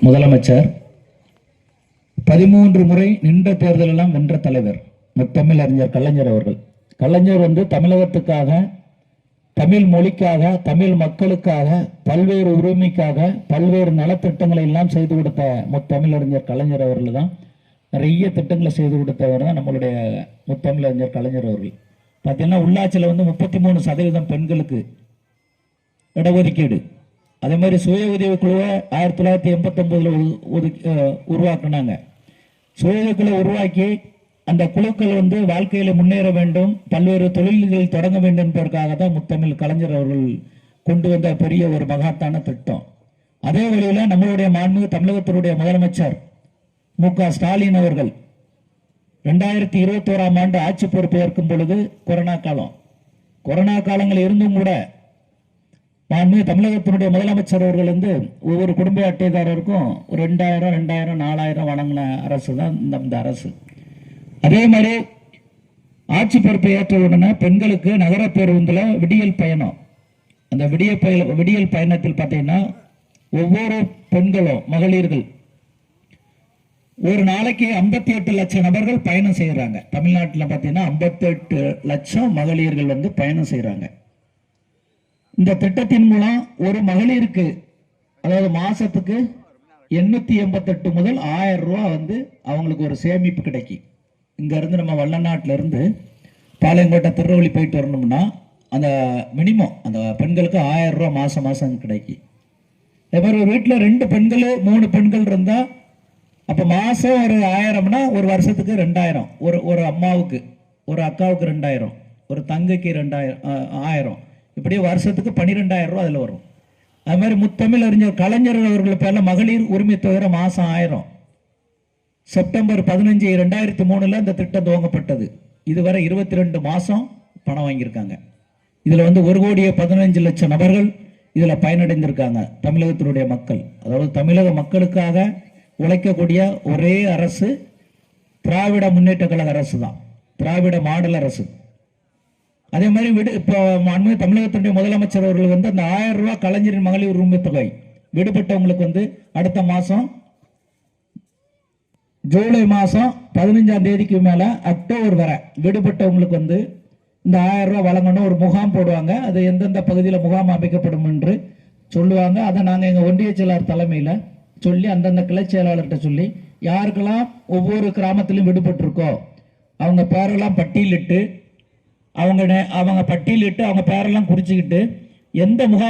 முதலமைச்சர் 13 முறை நின்ற தேர்தலெல்லாம் வென்ற தலைவர் முத்தமிழ் அறிஞர் கலைஞர் அவர்கள். கலைஞர் தமிழகத்துக்காக, தமிழ் மொழிக்காக, தமிழ் மக்களுக்காக, பல்வேறு உரிமைக்காக பல்வேறு நலத்திட்டங்களை எல்லாம் செய்து கொடுத்த முத்தமிழறிஞர் கலைஞர் அவர்கள் தான். நிறைய திட்டங்களை செய்து கொடுத்தவர் தான் நம்மளுடைய முத்தமிழறிஞர் கலைஞர் அவர்கள். பார்த்தீங்கன்னா உள்ளாட்சியில் 33% பெண்களுக்கு இடஒதுக்கீடு. அதே மாதிரி சுய உதவி குழுவை 1989 உருவாக்குனாங்க. சுய உதவி குழு உருவாக்கி அந்த குழுக்கள் வாழ்க்கையில முன்னேற வேண்டும், பல்வேறு தொழில்கள் தொடங்க வேண்டும் என்பதற்காக தான் முத்தமிழ் கலைஞர் அவர்கள் கொண்டு வந்த பெரிய ஒரு மகத்தான திட்டம். அதே வழியில் நம்மளுடைய மாண்புமிகு தமிழகத்தினுடைய முதலமைச்சர் மு.க. ஸ்டாலின் அவர்கள் 2021ஆம் ஆண்டு ஆட்சி பொறுப்பு ஏற்கும் பொழுது கொரோனா காலங்கள் இருந்தும் கூட மாண்புமிகு தமிழகத்தினுடைய முதலமைச்சர் அவர்கள் ஒவ்வொரு குடும்ப அட்டைதாரருக்கும் 2000 4000 வழங்கின அரசு தான் இந்த அரசு. அதே மாதிரி ஆட்சி பொறுப்பை ஏற்ற உடனே பெண்களுக்கு நகர பேருந்துல விடியல் பயணம். அந்த விடியல் பயணத்தில் பார்த்தீங்கன்னா ஒவ்வொரு பெண்களும் மகளிர்கள் ஒரு நாளைக்கு 58 லட்சம் நபர்கள் பயணம் செய்யறாங்க. தமிழ்நாட்டில் பார்த்தீங்கன்னா 58 லட்சம் மகளிர்கள் பயணம் செய்யறாங்க. இந்த திட்டத்தின் மூலம் ஒரு மகளிருக்கு, அதாவது மாசத்துக்கு 888 முதல் 1000 ரூபாய் அவங்களுக்கு ஒரு சேமிப்பு கிடைக்கும். இங்க இருந்து நம்ம வல்லநாட்டில இருந்து பாளையங்கோட்டை திருநெல்வேலி போயிட்டு வரணும்னா அந்த மினிமம் அந்த பெண்களுக்கு 1000 ரூபாய் மாசம் கிடைக்கும். அதே மாதிரி ஒரு வீட்டில் 2 பெண்கள் 3 பெண்கள் இருந்தா அப்ப மாசம் ஒரு 1000னா ஒரு வருஷத்துக்கு 2000. ஒரு அம்மாவுக்கு, ஒரு அக்காவுக்கு 2000, ஒரு தங்கைக்கு 1000, இப்படி வருஷத்துக்கு 12000 ரூபாய் அதுல வரும். அது மாதிரி முத்தமிழ் அறிஞர் கலைஞர் அவர்கள் பேர்ல மகளிர் உரிமை தொகை மாசம் 1000. செப்டம்பர் 15, 2003 இந்த திட்டம் துவங்கப்பட்டது. இதுவரை 22 மாசம் பணம் வாங்கியிருக்காங்க. இதுல 1,15 லட்சம் நபர்கள் இதுல பயனடைந்திருக்காங்க. தமிழகத்தினுடைய மக்கள், அதாவது தமிழக மக்களுக்காக உழைக்கக்கூடிய ஒரே அரசு திராவிட முன்னேற்ற கழக அரசு தான், திராவிட மாடல் அரசு. அதே மாதிரி இப்போ தமிழகத்தினுடைய முதலமைச்சர் அவர்கள் அந்த 1000 ரூபாய் கலைஞரின் மகளிர் உரிமை தொகை விடுபட்டவங்களுக்கு அடுத்த மாசம் ஜூலை மாசம் 15ஆம் தேதிக்கு மேல அக்டோபர் வரை விடுபட்டவங்களுக்கு இந்த 1000 ரூபாய் வழங்கணும். ஒரு முகாம் போடுவாங்க. அது எந்தெந்த பகுதியில் முகாம் அமைக்கப்படும் என்று சொல்லுவாங்க. அதை நாங்கள் எங்கள் ஒன்றிய செயலாளர் தலைமையில் சொல்லி அந்தந்த கிளை செயலாளர்கிட்ட சொல்லி யாருக்கெல்லாம் ஒவ்வொரு கிராமத்திலும் விடுபட்டிருக்கோ அவங்க பேரெல்லாம் பட்டியலிட்டு அவங்க பேரெல்லாம் குறிச்சுக்கிட்டு எந்த முகாம்